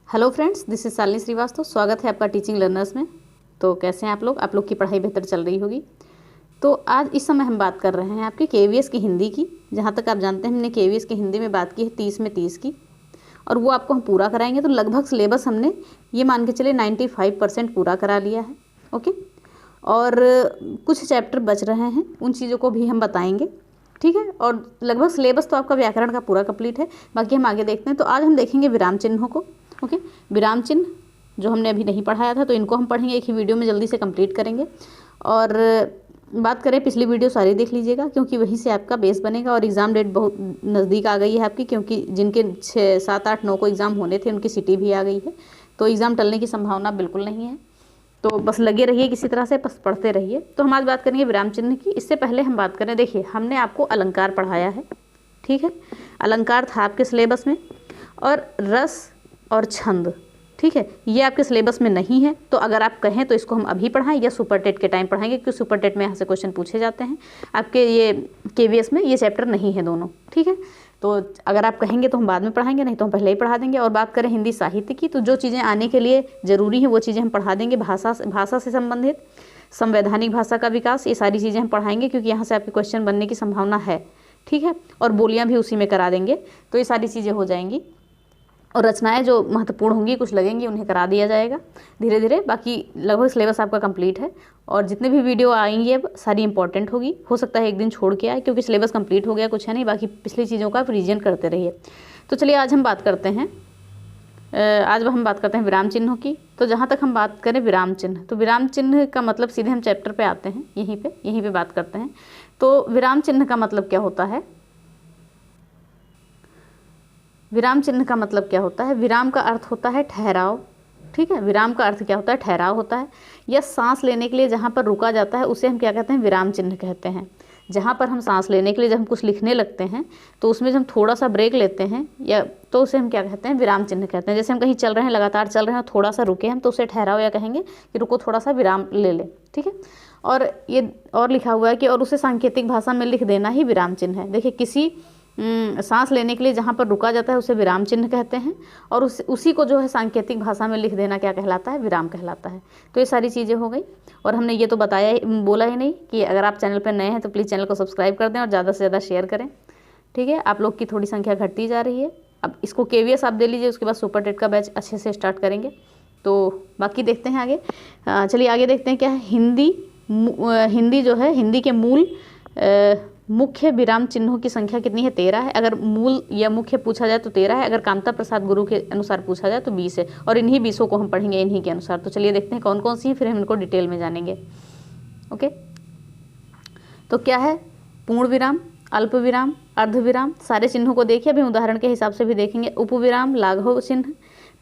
Hello friends, this is Shalini Srivastava. स्वागत है आपका टीचिंग लर्नर्स में। तो कैसे हैं आप लोग? आप लोग की पढ़ाई बेहतर चल रही होगी। तो आज इस समय हम बात कर रहे हैं आपकी केवीएस की हिंदी की। जहाँ तक आप जानते हैं हमने केवीएस की हिंदी में बात की है 30 में 30 की, और वो आपको हम पूरा कराएंगे। तो लगभग सिलेबस हमने ये मान के चले 95% पूरा करा लिया है। ओके, और कुछ चैप्टर बच रहे हैं, उन चीज़ों को भी हम बताएंगे। ठीक है, और लगभग सिलेबस तो आपका व्याकरण का पूरा कंप्लीट है। बाकी हम आगे देखते हैं। तो आज हम देखेंगे विराम चिन्हों को। ओके, विराम चिन्ह जो हमने अभी नहीं पढ़ाया था, तो इनको हम पढ़ेंगे एक ही वीडियो में, जल्दी से कंप्लीट करेंगे। और बात करें, पिछली वीडियो सारी देख लीजिएगा, क्योंकि वहीं से आपका बेस बनेगा। और एग्ज़ाम डेट बहुत नज़दीक आ गई है आपकी, क्योंकि जिनके 6, 7, 8, 9 को एग्ज़ाम होने थे, उनकी सिटी भी आ गई है। तो एग्ज़ाम टलने की संभावना बिल्कुल नहीं है। तो बस लगे रहिए किसी तरह से, बस पढ़ते रहिए। तो हम आज बात करेंगे विराम चिन्ह की। इससे पहले हम बात करें, देखिए हमने आपको अलंकार पढ़ाया है। ठीक है, अलंकार था आपके सिलेबस में, और रस और छंद। ठीक है, ये आपके सिलेबस में नहीं है। तो अगर आप कहें तो इसको हम अभी पढ़ाएं या सुपर टेट के टाइम पढ़ाएंगे, क्योंकि सुपर टेट में यहाँ से क्वेश्चन पूछे जाते हैं। आपके ये केवीएस में ये चैप्टर नहीं है दोनों। ठीक है, तो अगर आप कहेंगे तो हम बाद में पढ़ाएंगे, नहीं तो हम पहले ही पढ़ा देंगे। और बात करें हिंदी साहित्य की, तो जो चीज़ें आने के लिए ज़रूरी हैं वो चीज़ें हम पढ़ा देंगे। भाषा से संबंधित, संवैधानिक भाषा का विकास, ये सारी चीज़ें हम पढ़ाएंगे, क्योंकि यहाँ से आपके क्वेश्चन बनने की संभावना है। ठीक है, और बोलियाँ भी उसी में करा देंगे, तो ये सारी चीज़ें हो जाएंगी। और रचनाएं जो महत्वपूर्ण होंगी, कुछ लगेंगी, उन्हें करा दिया जाएगा धीरे धीरे। बाकी लगभग सिलेबस आपका कंप्लीट है, और जितने भी वीडियो आएंगी अब सारी इंपॉर्टेंट होगी। हो सकता है एक दिन छोड़ के आए, क्योंकि सिलेबस कंप्लीट हो गया, कुछ है नहीं। बाकी पिछली चीज़ों का आप रिवीजन करते रहिए। तो चलिए आज हम बात करते हैं विराम चिन्हों की। तो जहाँ तक हम बात करें विराम चिन्ह, तो विराम चिन्ह का मतलब, सीधे हम चैप्टर पे आते हैं, यहीं पे बात करते हैं। तो विराम चिन्ह का मतलब क्या होता है? विराम चिन्ह का मतलब क्या होता है? विराम का अर्थ होता है ठहराव। ठीक है, विराम का अर्थ क्या होता है? ठहराव होता है, या सांस लेने के लिए जहाँ पर रुका जाता है उसे हम क्या कहते हैं? विराम चिन्ह कहते हैं। जहाँ पर हम सांस लेने के लिए जब हम कुछ लिखने लगते हैं, तो उसमें जब हम थोड़ा सा ब्रेक लेते हैं, या तो उसे हम क्या कहते हैं? विराम चिन्ह कहते हैं। जैसे हम कहीं चल रहे हैं, लगातार चल रहे हैं, थोड़ा सा रुके हम, तो उसे ठहराव या कहेंगे कि रुको, थोड़ा सा विराम ले लें। ठीक है, और ये और लिखा हुआ है कि और उसे सांकेतिक भाषा में लिख देना ही विराम चिन्ह है। देखिए, किसी सांस लेने के लिए जहाँ पर रुका जाता है उसे विराम चिन्ह कहते हैं, और उसी को जो है सांकेतिक भाषा में लिख देना क्या कहलाता है? विराम कहलाता है। तो ये सारी चीज़ें हो गई। और हमने ये तो बोला ही नहीं कि अगर आप चैनल पर नए हैं तो प्लीज़ चैनल को सब्सक्राइब कर दें और ज़्यादा से ज़्यादा शेयर करें। ठीक है, आप लोग की थोड़ी संख्या घटती जा रही है। अब इसको केवीएस आप दे लीजिए, उसके बाद सुपर टेट का बैच अच्छे से स्टार्ट करेंगे। तो बाकी देखते हैं आगे। चलिए आगे देखते हैं क्या है। हिंदी जो है, हिंदी के मूल मुख्य विराम चिन्हों की संख्या कितनी है? 13 है। अगर मूल या मुख्य पूछा जाए तो 13 है। अगर कामता प्रसाद गुरु के अनुसार पूछा जाए तो 20 है। और इन्हीं 20 को हम पढ़ेंगे इन्हीं के अनुसार। तो चलिए देखते हैं कौन कौन सी है, फिर हम इनको डिटेल में जानेंगे। ओके, तो क्या है? पूर्ण विराम, अल्प विराम, अर्ध विराम। सारे चिन्हों को देखिए, अभी उदाहरण के हिसाब से भी देखेंगे। उपविराम, लाघव चिन्ह,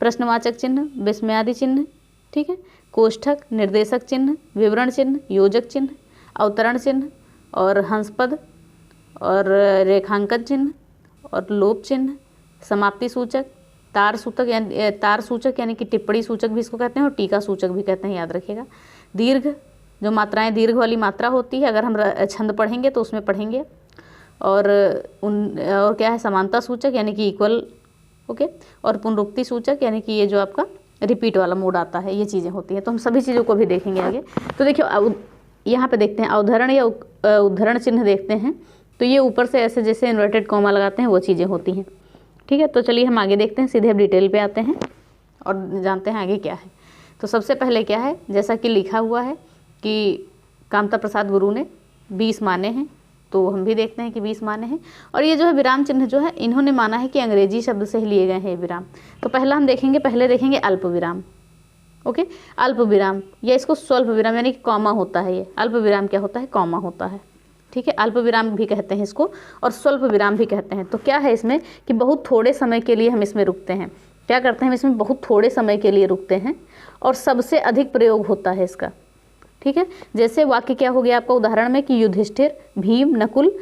प्रश्नवाचक चिन्ह, विस्मयादि चिन्ह। ठीक है, कोष्ठक, निर्देशक चिन्ह, विवरण चिन्ह, योजक चिन्ह, अवतरण चिन्ह, और हंसपद, और रेखांकन चिन्ह, और लोप चिन्ह, समाप्ति सूचक, तार सूचक यानी कि टिप्पणी सूचक भी इसको कहते हैं, और टीका सूचक भी कहते हैं, याद रखिएगा। दीर्घ, जो मात्राएं दीर्घ वाली मात्रा होती है, अगर हम छंद पढ़ेंगे तो उसमें पढ़ेंगे। और क्या है? समानता सूचक यानी कि इक्वल। ओके, और पुनरुक्ति सूचक यानी कि ये जो आपका रिपीट वाला मोड आता है, ये चीज़ें होती हैं। तो हम सभी चीज़ों को भी देखेंगे आगे। तो देखिए यहाँ पे देखते हैं अवधरण या उद्धरण चिन्ह देखते हैं। तो ये ऊपर से ऐसे जैसे इन्वर्टेड कॉमा लगाते हैं, वो चीज़ें होती हैं। ठीक है, तो चलिए हम आगे देखते हैं, सीधे अब डिटेल पे आते हैं और जानते हैं आगे क्या है। तो सबसे पहले क्या है, जैसा कि लिखा हुआ है कि कामता प्रसाद गुरु ने 20 माने हैं, तो हम भी देखते हैं कि 20 माने हैं। और ये जो है विराम चिन्ह जो है, इन्होंने माना है कि अंग्रेजी शब्द से ही लिए गए हैं ये विराम। तो पहले देखेंगे अल्प विराम। ओके, अल्प विराम, या इसको स्वल्प विराम यानी कि कॉमा होता है। ये अल्प विराम क्या होता है? कॉमा होता है। ठीक है, अल्प विराम भी कहते हैं इसको, और स्वल्प विराम भी कहते हैं। तो क्या है इसमें कि बहुत थोड़े समय के लिए हम इसमें रुकते हैं। क्या करते हैं? हम इसमें बहुत थोड़े समय के लिए रुकते हैं, और सबसे अधिक प्रयोग होता है इसका। ठीक है, जैसे वाक्य क्या हो गया आपका उदाहरण में कि युधिष्ठिर, भीम, नकुल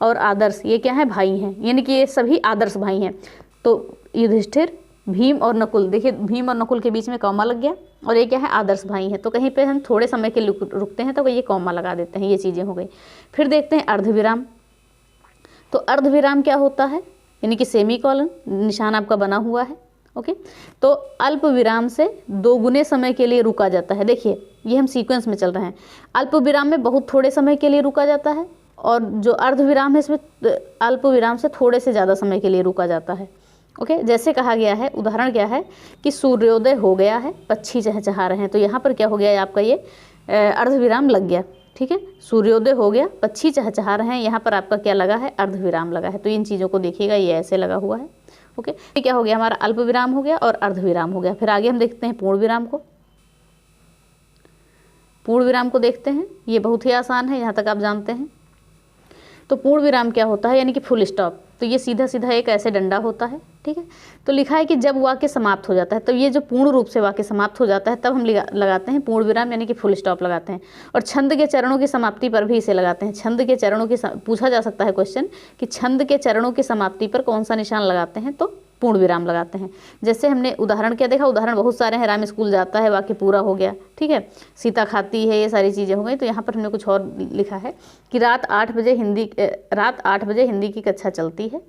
और आदर्श, ये क्या है? भाई हैं, यानी कि ये सभी आदर्श भाई हैं। तो युधिष्ठिर, भीम और नकुल, देखिए भीम और नकुल के बीच में कॉमा लग गया, और ये क्या है? आदर्श भाई हैं। तो कहीं पे हम थोड़े समय के लिए रुकते हैं तो ये कॉमा लगा देते हैं, ये चीज़ें हो गई। फिर देखते हैं अर्धविराम। तो अर्धविराम क्या होता है? यानी कि सेमी कॉलन, निशान आपका बना हुआ है, ओके। तो अल्प विराम से 2 गुने समय के लिए रुका जाता है। देखिए ये हम सीक्वेंस में चल रहे हैं। अल्प विराम में बहुत थोड़े समय के लिए रुका जाता है, और जो अर्ध विराम है इसमें अल्प विराम से थोड़े से ज़्यादा समय के लिए रुका जाता है। ओके, जैसे कहा गया है, उदाहरण क्या है कि सूर्योदय हो गया है, पक्षी चहचहा रहे हैं, तो यहाँ पर क्या हो गया आपका ये अर्ध विराम लग गया। ठीक है, सूर्योदय हो गया, पक्षी चहचहा रहे हैं, यहाँ पर आपका क्या लगा है, अर्ध विराम लगा है। तो इन चीज़ों को देखिएगा, ये ऐसे लगा हुआ है। ओके, ये क्या हो गया हमारा, अल्प विराम हो गया और अर्ध विराम हो गया। फिर आगे हम देखते हैं पूर्ण विराम को। पूर्ण विराम को देखते हैं, ये बहुत ही आसान है, यहाँ तक आप जानते हैं। तो पूर्ण विराम क्या होता है, यानी कि फुल स्टॉप। तो ये सीधा सीधा एक ऐसे डंडा होता है। ठीक है, तो लिखा है कि जब वाक्य समाप्त हो जाता है, तो ये जो पूर्ण रूप से वाक्य समाप्त हो जाता है तब हम लगाते हैं पूर्ण विराम, यानी कि फुल स्टॉप लगाते हैं। और छंद के चरणों की समाप्ति पर भी इसे लगाते हैं। छंद के चरणों की पूछा जा सकता है क्वेश्चन कि छंद के चरणों की समाप्ति पर कौन सा निशान लगाते हैं, तो पूर्ण विराम लगाते हैं। जैसे हमने उदाहरण क्या देखा, उदाहरण बहुत सारे हैं। राम स्कूल जाता है, वाक्य पूरा हो गया। ठीक है, सीता खाती है, ये सारी चीज़ें हो गई। तो यहाँ पर हमने कुछ और लिखा है कि रात 8 बजे हिंदी की कक्षा चलती है,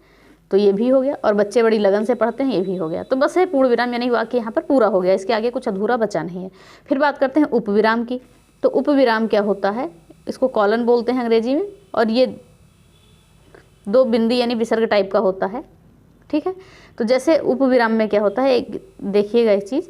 तो ये भी हो गया। और बच्चे बड़ी लगन से पढ़ते हैं, ये भी हो गया। तो बस है पूर्ण विराम, यानी वाक्य यहाँ पर पूरा हो गया, इसके आगे कुछ अधूरा बचा नहीं है। फिर बात करते हैं उपविराम की। तो उपविराम क्या होता है, इसको कॉलन बोलते हैं अंग्रेजी में, और ये 2 बिंदी यानी विसर्ग टाइप का होता है। ठीक है, तो जैसे उपविराम में क्या होता है, एक देखिएगा एक चीज़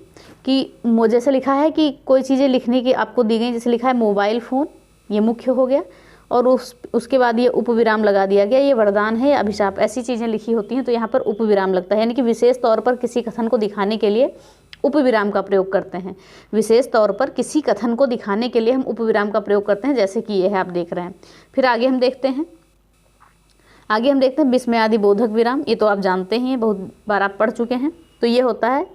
कि जैसे लिखा है कि कोई चीज़ें लिखने की आपको दी गई, जैसे लिखा है मोबाइल फ़ोन, ये मुख्य हो गया, और उसके बाद ये उपविराम लगा दिया गया, ये वरदान है या अभिशाप, ऐसी चीज़ें लिखी होती हैं, तो यहाँ पर उपविराम लगता है। यानी कि विशेष तौर पर किसी कथन को दिखाने के लिए उपविराम का प्रयोग करते हैं। विशेष तौर पर किसी कथन को दिखाने के लिए हम उपविराम का प्रयोग करते हैं, जैसे कि ये है, आप देख रहे हैं। फिर आगे हम देखते हैं विस्मयादि बोधक विराम। ये तो आप जानते ही हैं, बहुत बार आप पढ़ चुके हैं। तो ये होता है,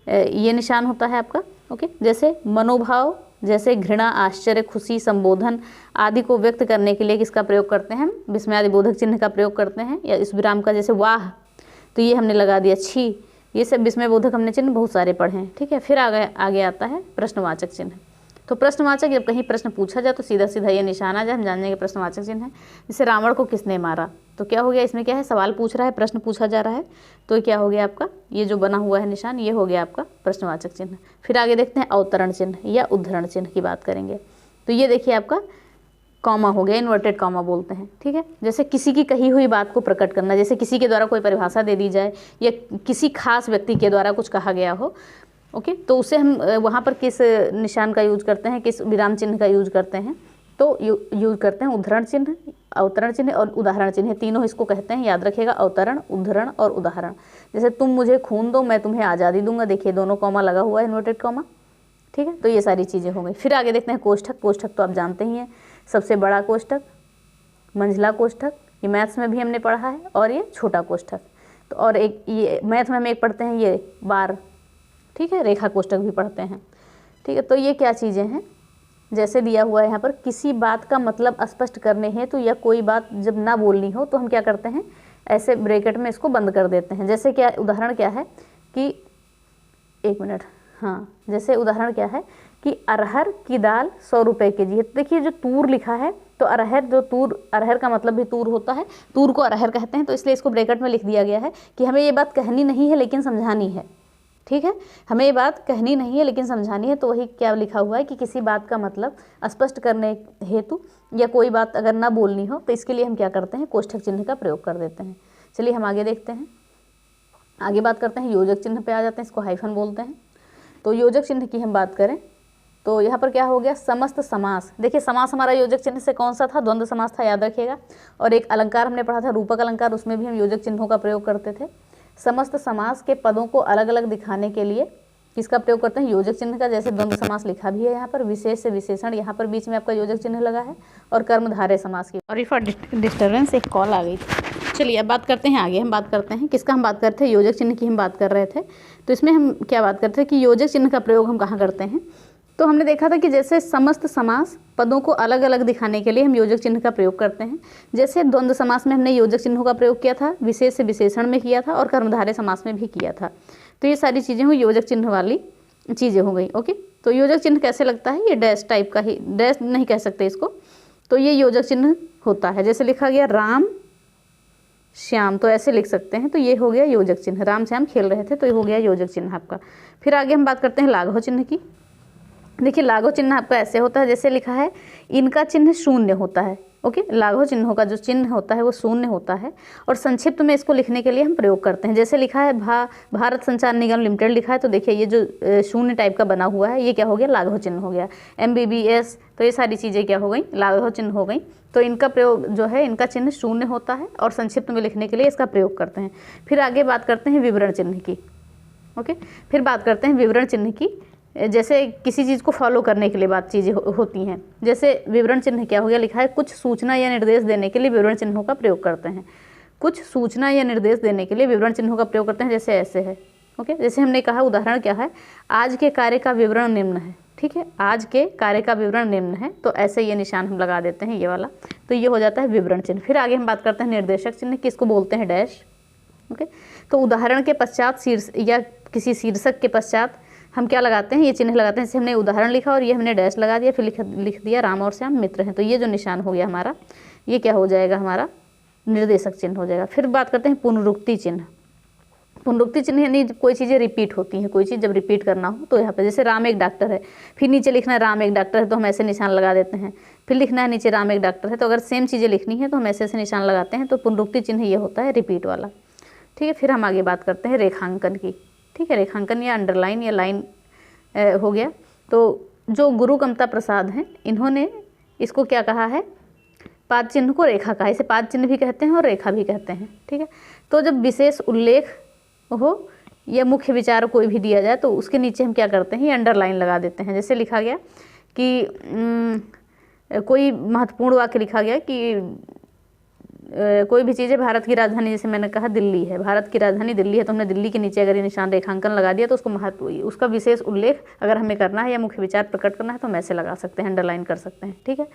ये निशान होता है आपका। ओके, जैसे मनोभाव, जैसे घृणा, आश्चर्य, खुशी, संबोधन आदि को व्यक्त करने के लिए किसका प्रयोग करते हैं हम, विस्मयादि बोधक चिन्ह का प्रयोग करते हैं। या इस विराम का, जैसे वाह, तो ये हमने लगा दिया, छी, ये सब विस्मय बोधक हमने चिन्ह बहुत सारे पढ़े हैं। ठीक है, फिर आगे आता है प्रश्नवाचक चिन्ह। तो प्रश्नवाचक, जब कहीं प्रश्न पूछा जाए तो सीधा सीधा ये निशान आ जाए, हम जान जाएंगे प्रश्नवाचक चिन्ह है। जैसे रावण को किसने मारा, तो क्या हो गया, इसमें क्या है, सवाल पूछ रहा है, प्रश्न पूछा जा रहा है, तो क्या हो गया आपका, ये जो बना हुआ है निशान, ये हो गया आपका प्रश्नवाचक चिन्ह। फिर आगे देखते हैं अवतरण चिन्ह या उद्धरण चिन्ह की बात करेंगे। तो ये देखिए आपका कॉमा हो गया, इन्वर्टेड कॉमा बोलते हैं। ठीक है, जैसे किसी की कही हुई बात को प्रकट करना, जैसे किसी के द्वारा कोई परिभाषा दे दी जाए या किसी खास व्यक्ति के द्वारा कुछ कहा गया हो। ओके, तो उसे हम वहाँ पर किस निशान का यूज करते हैं, किस विराम चिन्ह का यूज करते हैं, तो यूज करते हैं उद्धरण चिन्ह, अवतरण चिन्ह और उदाहरण चिन्ह, तीनों इसको कहते हैं। याद रखिएगा, अवतरण, उद्धरण और उदाहरण। जैसे तुम मुझे खून दो, मैं तुम्हें आज़ादी दूंगा, देखिए दोनों कॉमा लगा हुआ है, इन्वर्टेड कॉमा। ठीक है, तो ये सारी चीज़ें हो गई। फिर आगे देखते हैं कोष्ठक। कोष्ठक तो आप जानते ही हैं, सबसे बड़ा कोष्ठक, मंझला कोष्ठक, ये मैथ्स में भी हमने पढ़ा है, और ये छोटा कोष्ठक। तो और एक ये मैथ में हम एक पढ़ते हैं, ये बार। ठीक है, रेखा कोष्ठक भी पढ़ते हैं। ठीक है, तो ये क्या चीज़ें हैं, जैसे दिया हुआ है यहाँ पर, किसी बात का मतलब स्पष्ट करने हेतु या कोई बात जब ना बोलनी हो तो हम क्या करते हैं, ऐसे ब्रैकेट में इसको बंद कर देते हैं। जैसे क्या उदाहरण क्या है कि, एक मिनट, हाँ, जैसे उदाहरण क्या है कि अरहर की दाल 100 रुपये के जी है। देखिए जो तूर लिखा है, तो अरहर का मतलब भी तूर होता है, तूर को अरहर कहते हैं, तो इसलिए इसको ब्रैकेट में लिख दिया गया है कि हमें ये बात कहनी नहीं है लेकिन समझानी है। ठीक है, हमें ये बात कहनी नहीं है लेकिन समझानी है। तो वही क्या लिखा हुआ है कि किसी बात का मतलब स्पष्ट करने हेतु या कोई बात अगर ना बोलनी हो तो इसके लिए हम क्या करते हैं, कोष्ठक चिन्ह का प्रयोग कर देते हैं। चलिए हम आगे देखते हैं, आगे बात करते हैं योजक चिन्ह पे आ जाते हैं, इसको हाइफन बोलते हैं। तो योजक चिन्ह की हम बात करें तो यहाँ पर क्या हो गया, समस्त समास। देखिए समास हमारा योजक चिन्ह से कौन सा था, द्वंद्व समास था, याद रखिएगा। और एक अलंकार हमने पढ़ा था, रूपक अलंकार, उसमें भी हम योजक चिन्हों का प्रयोग करते थे। समस्त समास के पदों को अलग अलग दिखाने के लिए किसका प्रयोग करते हैं, योजक चिन्ह का। जैसे द्वंद्व समास लिखा भी है यहाँ पर, विशेष से विशेषण, यहाँ पर बीच में आपका योजक चिन्ह लगा है। और कर्मधारय समास की, सॉरी फॉर डिस्टर्बेंस, एक कॉल आ गई थी। चलिए अब बात करते हैं आगे, हम बात करते हैं किसका, हम बात करते हैं योजक चिन्ह की हम बात कर रहे थे। तो इसमें हम क्या बात करते हैं कि योजक चिन्ह का प्रयोग हम कहाँ करते हैं। तो हमने देखा था कि जैसे समस्त समास पदों को अलग अलग दिखाने के लिए हम योजक चिन्ह का प्रयोग करते हैं। जैसे द्वंद्व समास में हमने योजक चिन्हों का प्रयोग किया था, विशेष से विशेषण में किया था, और कर्मधारय समास में भी किया था। तो ये सारी चीज़ें हुई योजक चिन्ह वाली चीज़ें हो गई। ओके, तो योजक चिन्ह कैसे लगता है, ये डैश टाइप का ही, डैश नहीं कह सकते इसको, तो ये योजक चिन्ह होता है। जैसे लिखा गया राम श्याम, तो ऐसे लिख सकते हैं। तो ये हो गया योजक चिन्ह, राम श्याम खेल रहे थे, तो ये हो गया योजक चिन्ह आपका। फिर आगे हम बात करते हैं लाघव चिन्ह की। देखिए लाघव चिन्ह आपका ऐसे होता है, जैसे लिखा है इनका चिन्ह शून्य होता है। ओके, लाघव चिन्हों का जो चिन्ह होता है वो शून्य होता है, और संक्षिप्त में इसको लिखने के लिए हम प्रयोग करते हैं। जैसे लिखा है भारत संचार निगम लिमिटेड लिखा है, तो देखिए ये जो शून्य टाइप का बना हुआ है ये क्या हो गया, लाघव चिन्ह हो गया। MBBS, तो ये सारी चीज़ें क्या हो गई, लाघव चिन्ह हो गई। तो इनका प्रयोग जो है, इनका चिन्ह शून्य होता है और संक्षिप्त में लिखने के लिए इसका प्रयोग करते हैं। फिर आगे बात करते हैं विवरण चिन्ह की। ओके, फिर बात करते हैं विवरण चिन्ह की। जैसे किसी चीज़ को फॉलो करने के लिए बात चीज़ें होती हैं। जैसे विवरण चिन्ह क्या हो गया, लिखा है कुछ सूचना या निर्देश देने के लिए विवरण चिन्हों का प्रयोग करते हैं। कुछ सूचना या निर्देश देने के लिए विवरण चिन्हों का प्रयोग करते हैं, जैसे ऐसे है। ओके, जैसे हमने कहा उदाहरण क्या है, आज के कार्य का विवरण निम्न है। ठीक है, आज के कार्य का विवरण निम्न है, तो ऐसे ये निशान हम लगा देते हैं, ये वाला। तो ये हो जाता है विवरण चिन्ह। फिर आगे हम बात करते हैं निर्देशक चिन्ह, किसको बोलते हैं, डैश। ओके, तो उदाहरण के पश्चात या किसी शीर्षक के पश्चात हम क्या लगाते हैं, ये चिन्ह लगाते हैं। जैसे हमने उदाहरण लिखा और ये हमने डैश लगा दिया, फिर लिख दिया राम और श्याम मित्र हैं। तो ये जो निशान हो गया हमारा, ये क्या हो जाएगा, हमारा निर्देशक चिन्ह हो जाएगा। फिर बात करते हैं पुनरुक्ति चिन्ह। पुनरुक्ति चिन्ह यानी कोई चीज़ें रिपीट होती हैं, कोई चीज़ जब रिपीट करना हो तो यहाँ पे जैसे राम एक डॉक्टर है, फिर नीचे लिखना है राम एक डॉक्टर है, तो हम ऐसे निशान लगा देते हैं। फिर लिखना है नीचे राम एक डॉक्टर है, तो अगर सेम चीज़ें लिखनी है तो हम ऐसे ऐसे निशान लगाते हैं। तो पुनरुक्ति चिन्ह ये होता है रिपीट वाला। ठीक है, फिर हम आगे बात करते हैं रेखांकन की। ठीक है, रेखांकन या अंडरलाइन या लाइन हो गया। तो जो गुरु कमता प्रसाद हैं, इन्होंने इसको क्या कहा है, पाद चिन्ह को रेखा कहा। इसे पाद चिन्ह भी कहते हैं और रेखा भी कहते हैं। ठीक है, तो जब विशेष उल्लेख हो या मुख्य विचार कोई भी दिया जाए तो उसके नीचे हम क्या करते हैं, ये अंडरलाइन लगा देते हैं। जैसे लिखा गया कि कोई महत्वपूर्ण वाक्य लिखा गया कि कोई भी चीज़ है, भारत की राजधानी, जैसे मैंने कहा दिल्ली है, भारत की राजधानी दिल्ली है, तो हमने दिल्ली के नीचे अगर ये निशान रेखांकन लगा दिया तो उसको महत्व, उसका विशेष उल्लेख अगर हमें करना है या मुख्य विचार प्रकट करना है तो हम ऐसे लगा सकते हैं, अंडरलाइन कर सकते हैं। ठीक है,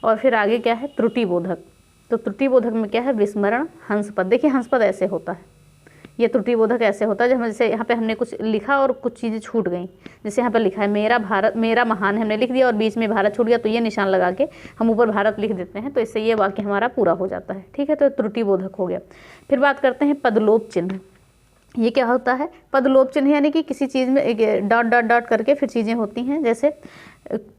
और फिर आगे क्या है, त्रुटिबोधक। तो त्रुटिबोधक में क्या है, विस्मरण, हंसपद। देखिए हंसपद ऐसे होता है, ये त्रुटिबोधक ऐसे होता है जब जैसे यहाँ पे हमने कुछ लिखा और कुछ चीज़ें छूट गई। जैसे यहाँ पे लिखा है मेरा भारत मेरा महान है, हमने लिख दिया और बीच में भारत छूट गया, तो ये निशान लगा के हम ऊपर भारत लिख देते हैं, तो इससे ये वाक्य हमारा पूरा हो जाता है। ठीक है, तो त्रुटिबोधक हो गया। फिर बात करते हैं पदलोप चिन्ह। ये क्या होता है, पदलोप चिन्ह यानी कि किसी चीज़ में एक डॉट डॉट डॉट करके फिर चीज़ें होती हैं। जैसे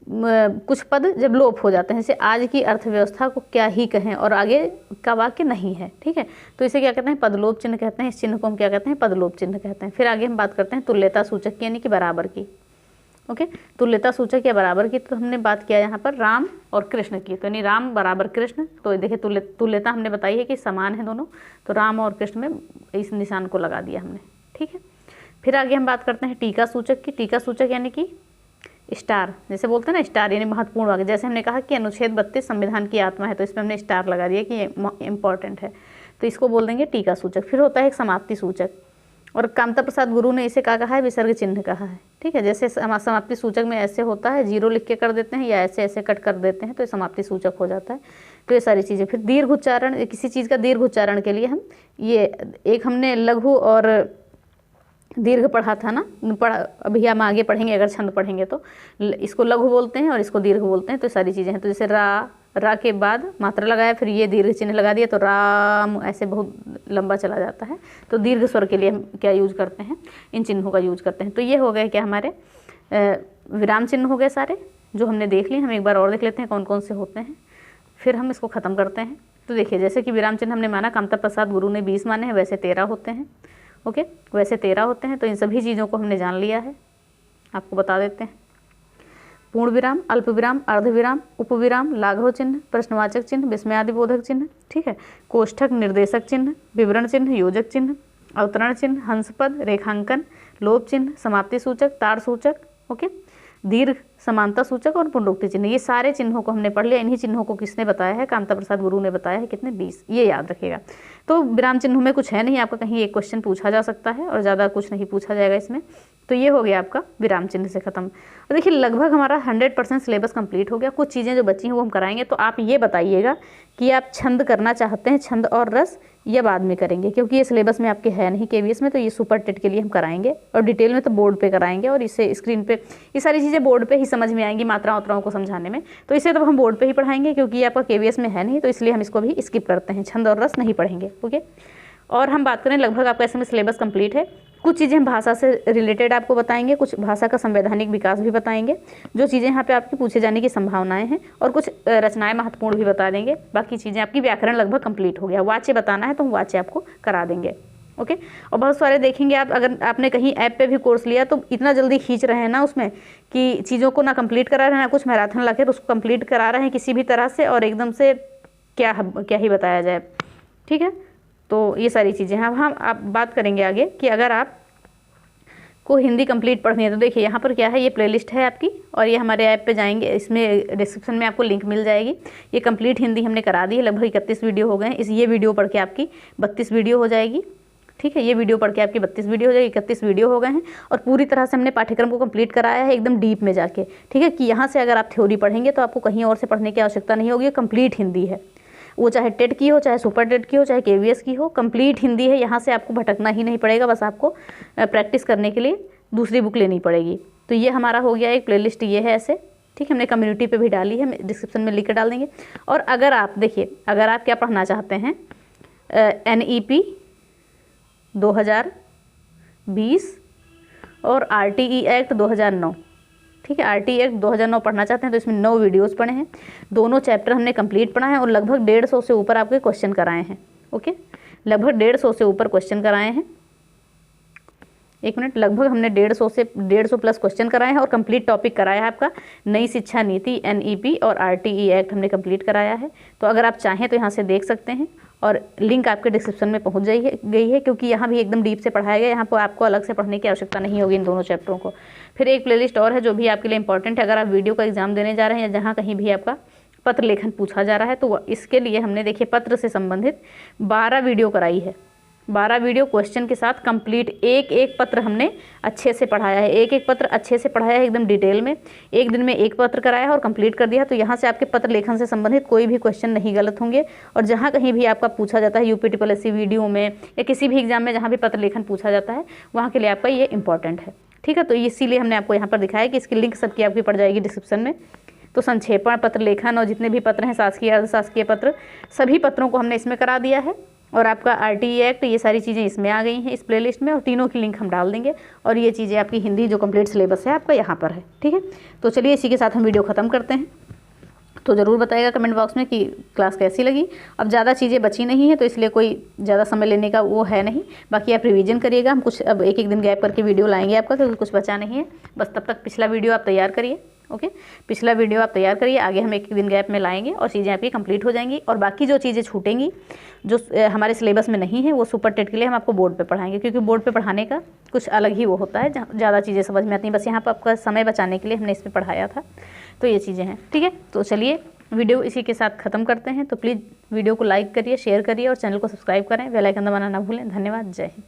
कुछ पद जब लोप हो जाते हैं, जैसे आज की अर्थव्यवस्था को क्या ही कहें और आगे का वाक्य नहीं है। ठीक है, तो इसे क्या कहते हैं, पदलोप चिन्ह कहते हैं। इस चिन्ह को हम क्या कहते हैं, पदलोप चिन्ह कहते हैं। फिर आगे हम बात करते हैं तुल्यता सूचक की, यानी कि बराबर की। ओके, तुल्यता सूचक या बराबर की, तो हमने बात किया यहाँ पर राम और कृष्ण की, तो यानी राम बराबर कृष्ण। तो देखिए तुल्यता हमने बताई है कि समान है दोनों, तो राम और कृष्ण में इस निशान को लगा दिया हमने। ठीक है, फिर आगे हम बात करते हैं टीका सूचक की। टीका सूचक यानी कि स्टार, जैसे बोलते हैं ना स्टार, यानी महत्वपूर्ण वाक्य। जैसे हमने कहा कि अनुच्छेद 32 संविधान की आत्मा है, तो इसमें हमने स्टार लगा दिया कि ये इम्पॉर्टेंट है, तो इसको बोल देंगे टीका सूचक। फिर होता है एक समाप्ति सूचक, और कामता प्रसाद गुरु ने इसे क्या कहा है, विसर्ग चिन्ह कहा है। ठीक है, जैसे समाप्ति सूचक में ऐसे होता है, जीरो लिख के कर देते हैं या ऐसे ऐसे कट कर देते हैं, तो ये समाप्ति सूचक हो जाता है। तो ये सारी चीज़ें। फिर दीर्घ उच्चारण, किसी चीज़ का दीर्घ उच्चारण के लिए हम ये एक हमने लघु और दीर्घ पढ़ा था ना, अभी हम आगे पढ़ेंगे अगर छंद पढ़ेंगे तो। इसको लघु बोलते हैं और इसको दीर्घ बोलते हैं। तो सारी चीज़ें हैं, तो जैसे रा के बाद मात्रा लगाया, फिर ये दीर्घ चिन्ह लगा दिया, तो राम, ऐसे बहुत लंबा चला जाता है। तो दीर्घ स्वर के लिए हम क्या यूज करते हैं, इन चिन्हों का यूज करते हैं। तो ये हो गए क्या हमारे विराम चिन्ह हो गए सारे जो हमने देख लिए। हम एक बार और देख लेते हैं कौन कौन से होते हैं, फिर हम इसको ख़त्म करते हैं। तो देखिए जैसे कि विराम चिन्ह हमने माना, कामता प्रसाद गुरु ने 20 माने हैं, वैसे 13 होते हैं। ओके, वैसे 13 होते हैं। तो इन सभी चीज़ों को हमने जान लिया है, आपको बता देते हैं। पूर्ण विराम, अल्प विराम, अर्ध विराम, उपविराम, लाघव चिन्ह, प्रश्नवाचक चिन्ह, विस्मयादिबोधक चिन्ह। ठीक है, कोष्ठक, निर्देशक चिन्ह, विवरण चिन्ह, योजक चिन्ह, अवतरण चिन्ह, हंसपद, रेखांकन, लोप चिन्ह, समाप्ति सूचक, ताड़ सूचक, ओके, दीर्घ, समानता सूचक और पुनरुक्ति चिन्ह। ये सारे चिन्हों को हमने पढ़ लिया। इन्हीं चिन्हों को किसने बताया है, कामता प्रसाद गुरु ने बताया है। कितने, 20। ये याद रखिएगा। तो विराम चिन्हों में कुछ है नहीं, आपका कहीं एक क्वेश्चन पूछा जा सकता है और ज़्यादा कुछ नहीं पूछा जाएगा इसमें। तो ये हो गया आपका विराम चिन्ह से ख़त्म। और देखिए लगभग हमारा 100% सिलेबस कंप्लीट हो गया। कुछ चीज़ें जो बची हैं वो हम कराएंगे। तो आप ये बताइएगा कि आप छंद करना चाहते हैं, छंद और रस, या बाद में करेंगे, क्योंकि ये सिलेबस में आपके है नहीं केवीएस में, तो ये सुपर टेट के लिए हम कराएंगे और डिटेल में तो बोर्ड पे कराएंगे। और इसे स्क्रीन पे ये सारी चीज़ें बोर्ड पे ही समझ में आएंगी, मात्रा वात्राओं को समझाने में, तो इसे तो हम बोर्ड पे ही पढ़ाएंगे, क्योंकि ये आपका केवीएस में है नहीं, तो इसलिए हम इसको भी स्किप करते हैं, छंद और रस नहीं पढ़ेंगे। ओके, और हम बात करें लगभग आपका ऐसे में सिलेबस कंप्लीट है। कुछ चीज़ें हम भाषा से रिलेटेड आपको बताएंगे, कुछ भाषा का संवैधानिक विकास भी बताएंगे, जो चीज़ें यहाँ पे आपकी पूछे जाने की संभावनाएं हैं, और कुछ रचनाएं महत्वपूर्ण भी बता देंगे। बाकी चीज़ें आपकी व्याकरण लगभग कंप्लीट हो गया। वाच्य बताना है तो हम वाच्य आपको करा देंगे। ओके, और बहुत सारे देखेंगे आप, अगर आपने कहीं ऐप पे भी कोर्स लिया तो इतना जल्दी खींच रहे हैं ना उसमें कि चीज़ों को ना कंप्लीट करा रहे हैं, ना कुछ मैराथन ला कर उसको कंप्लीट करा रहे हैं किसी भी तरह से, और एकदम से क्या ही बताया जाए। ठीक है, तो ये सारी चीज़ें हैं। अब हम आप बात करेंगे आगे कि अगर आप को हिंदी कंप्लीट पढ़नी है तो देखिए यहाँ पर क्या है, ये प्लेलिस्ट है आपकी, और ये हमारे ऐप पे जाएंगे, इसमें डिस्क्रिप्शन में आपको लिंक मिल जाएगी। ये कंप्लीट हिंदी हमने करा दी है, लगभग 31 वीडियो हो गए हैं। ये वीडियो पढ़ के आपकी 32 वीडियो हो जाएगी। ठीक है, ये वीडियो पढ़ के आपकी 32 वीडियो हो जाएगी, 31 वीडियो हो गए हैं, और पूरी तरह से हमने पाठ्यक्रम को कंप्लीट कराया है एकदम डीप में जाके। ठीक है, कि यहाँ से अगर आप थ्योरी पढ़ेंगे तो आपको कहीं और से पढ़ने की आवश्यकता नहीं होगी। कंप्लीट हिंदी है, वो चाहे टेट की हो, चाहे सुपर टेट की हो, चाहे केवीएस की हो, कंप्लीट हिंदी है। यहाँ से आपको भटकना ही नहीं पड़ेगा, बस आपको प्रैक्टिस करने के लिए दूसरी बुक लेनी पड़ेगी। तो ये हमारा हो गया एक प्लेलिस्ट, ये है ऐसे। ठीक है, हमने कम्युनिटी पे भी डाली है, डिस्क्रिप्शन में लिख कर डाल देंगे। और अगर आप देखिए, अगर आप क्या पढ़ना चाहते हैं, NEP 2020 और RTE एक्ट 2009, ठीक है, RTE एक्ट 2009 पढ़ना चाहते हैं तो इसमें 9 वीडियोस पढ़े हैं, दोनों चैप्टर हमने कंप्लीट पढ़ा है, और लगभग 150 से ऊपर आपके क्वेश्चन कराए हैं। ओके, लगभग 150 से ऊपर क्वेश्चन कराए हैं। एक मिनट, लगभग हमने 150 प्लस क्वेश्चन कराए हैं, और कंप्लीट टॉपिक कराया है आपका नई शिक्षा नीति, NEP और RTE एक्ट हमने कंप्लीट कराया है। तो अगर आप चाहें तो यहाँ से देख सकते हैं, और लिंक आपके डिस्क्रिप्शन में पहुँच गई है, क्योंकि यहाँ भी एकदम डीप से पढ़ाया गया। यहाँ पर आपको अलग से पढ़ने की आवश्यकता नहीं होगी इन दोनों चैप्टरों को। फिर एक प्लेलिस्ट और है जो भी आपके लिए इंपॉर्टेंट है, अगर आप वीडियो का एग्जाम देने जा रहे हैं, या जहाँ कहीं भी आपका पत्र लेखन पूछा जा रहा है, तो इसके लिए हमने देखिए पत्र से संबंधित 12 वीडियो कराई है। 12 वीडियो क्वेश्चन के साथ कंप्लीट, एक एक पत्र हमने अच्छे से पढ़ाया है, एक एक पत्र अच्छे से पढ़ाया है एकदम डिटेल में। एक दिन में एक पत्र कराया है और कंप्लीट कर दिया। तो यहाँ से आपके पत्र लेखन से संबंधित कोई भी क्वेश्चन नहीं गलत होंगे, और जहाँ कहीं भी आपका पूछा जाता है UPSSC वीडियो में या किसी भी एग्जाम में जहाँ भी पत्र लेखन पूछा जाता है, वहाँ के लिए आपका ये इंपॉर्टेंट है। ठीक है, तो इसीलिए हमने आपको यहाँ पर दिखाया कि इसकी लिंक सबकी आपकी पड़ जाएगी डिस्क्रिप्शन में। तो संक्षेपण, पत्र लेखन और जितने भी पत्र हैं, शासकीय अर्धशासकीय पत्र, सभी पत्रों को हमने इसमें करा दिया है। और आपका RTE एक्ट, ये सारी चीज़ें इसमें आ गई हैं इस प्लेलिस्ट में, और तीनों की लिंक हम डाल देंगे। और ये चीज़ें आपकी हिंदी जो कंप्लीट सिलेबस है आपका यहाँ पर है। ठीक है, तो चलिए इसी के साथ हम वीडियो ख़त्म करते हैं। तो ज़रूर बताइएगा कमेंट बॉक्स में कि क्लास कैसी लगी। अब ज़्यादा चीज़ें बची नहीं है, तो इसलिए कोई ज़्यादा समय लेने का वो है नहीं। बाकी आप रिवीजन करिएगा, हम कुछ अब एक दिन गैप करके वीडियो लाएंगे आपका, क्योंकि कुछ बचा नहीं है। बस तब तक पिछला वीडियो आप तैयार करिए। ओके, पिछला वीडियो आप तैयार करिए, आगे हम एक दिन गैप में लाएंगे और चीज़ें आपकी कंप्लीट हो जाएंगी। और बाकी जो चीज़ें छूटेंगी, जो हमारे सिलेबस में नहीं है, वो सुपर टेट के लिए हम आपको बोर्ड पे पढ़ाएंगे, क्योंकि बोर्ड पे पढ़ाने का कुछ अलग ही वो होता है, ज़्यादा चीज़ें समझ में आती हैं। बस यहाँ पर आपका समय बचाने के लिए हमने इस पर पढ़ाया था। तो ये चीज़ें हैं। ठीक है, तो चलिए वीडियो इसी के साथ ख़त्म करते हैं। तो प्लीज़ वीडियो को लाइक करिए, शेयर करिए और चैनल को सब्सक्राइब करें, बेल आइकन दबाना ना भूलें। धन्यवाद, जय हिंद।